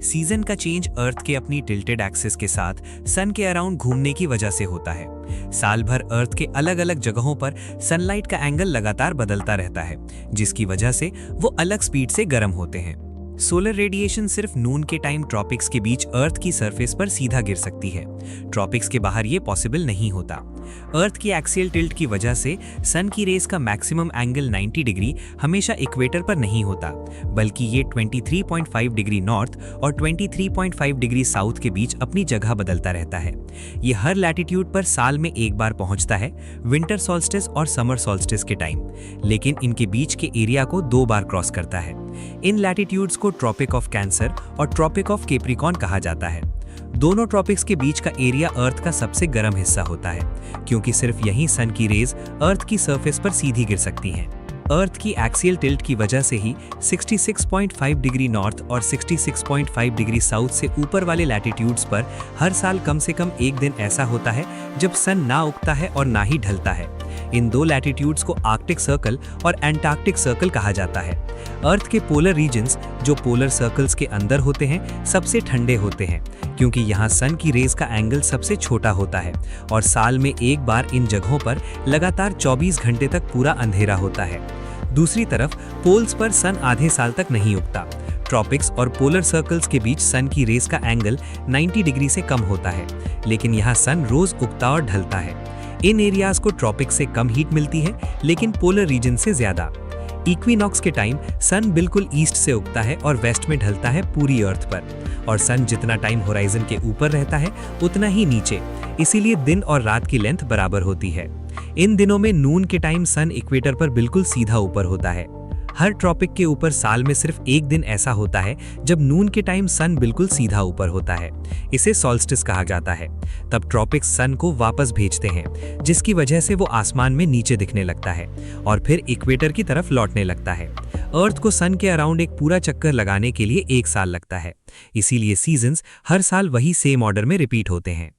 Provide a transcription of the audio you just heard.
Season का change अर्थ के अपनी टिल्टेड एक्सिस के साथ सन के अराउंड घूमने की वजह से होता है। साल भर अर्थ के अलग अलग जगहों पर सनलाइट का एंगल लगातार बदलता रहता है, जिसकी वजह से वो अलग स्पीड से गर्म होते हैं। सोलर रेडिएशन सिर्फ नून के टाइम ट्रॉपिक्स के बीच अर्थ की सरफेस पर सीधा गिर सकती है। ट्रॉपिक्स के बाहर ये पॉसिबल नहीं होता। अर्थ की एक्सियल टिल्ट की वजह से सन की रेस का मैक्सिमम एंगल 90 डिग्री हमेशा इक्वेटर पर नहीं होता, बल्कि ये 23.5 डिग्री नॉर्थ और 23.5 डिग्री साउथ के बीच अपनी जगह बदलता रहता है। ये हर लैटिट्यूड पर साल में एक बार पहुंचता है, विंटर सॉल्स्टिस और समर सॉल्स्टिस के टाइम, लेकिन इनके बीच के एरिया को 2 बार क्रॉस करता है। इन लैटिट्यूड्स को ट्रॉपिक ऑफ कैंसर और ट्रॉपिक ऑफ कैप्रिकॉर्न कहा जाता है। दोनों ट्रॉपिक्स के बीच का एरिया अर्थ का सबसे गर्म हिस्सा होता है, क्योंकि सिर्फ यहीं सन की रेज अर्थ की सरफेस पर सीधी गिर सकती हैं। अर्थ की एक्सियल टिल्ट की वजह से ही 66.5 डिग्री नॉर्थ और 66.5 डिग्री साउथ से ऊपर वाले लैटिट्यूड्स पर हर साल कम से कम एक दिन ऐसा होता है जब सन ना उगता है और ना ही ढलता है। इन 2 लैटिट्यूड्स को आर्कटिक सर्कल और एंटार्क्टिक सर्कल कहा जाता है। अर्थ के पोलर रीजन्स, जो पोलर सर्कल्स के अंदर होते हैं, सबसे ठंडे होते हैं, क्योंकि यहाँ सन की रेज का एंगल सबसे छोटा होता है और साल में एक बार इन जगहों पर लगातार 24 घंटे तक पूरा अंधेरा होता है। दूसरी तरफ पोल्स पर सन आधे साल तक नहीं उगता। ट्रॉपिक्स और पोलर सर्कल्स के बीच सन की रेस का एंगल 90 डिग्री से कम होता है, लेकिन यहाँ सन रोज उगता और ढलता है। इन एरियाज को ट्रॉपिक से कम हीट मिलती है, लेकिन पोलर रीजन से ज्यादा। इक्विनॉक्स के टाइम सन बिल्कुल ईस्ट से उगता है और वेस्ट में ढलता है पूरी अर्थ पर, और सन जितना टाइम होराइजन के ऊपर रहता है उतना ही नीचे, इसीलिए दिन और रात की लेंथ बराबर होती है। इन दिनों में नून के टाइम सन इक्वेटर पर बिल्कुल सीधा ऊपर होता है। हर ट्रॉपिक के ऊपर साल में सिर्फ एक दिन ऐसा होता है जब नून के टाइम सन बिल्कुल सीधा ऊपर होता है। इसे सॉल्स्टिस कहा जाता है। तब ट्रॉपिक्स सन को वापस भेजते हैं, जिसकी वजह से वो आसमान में नीचे दिखने लगता है और फिर इक्वेटर की तरफ लौटने लगता है। अर्थ को सन के अराउंड एक पूरा चक्कर लगाने के लिए 1 साल लगता है, इसीलिए सीजन्स हर साल वही सेम ऑर्डर में रिपीट होते हैं।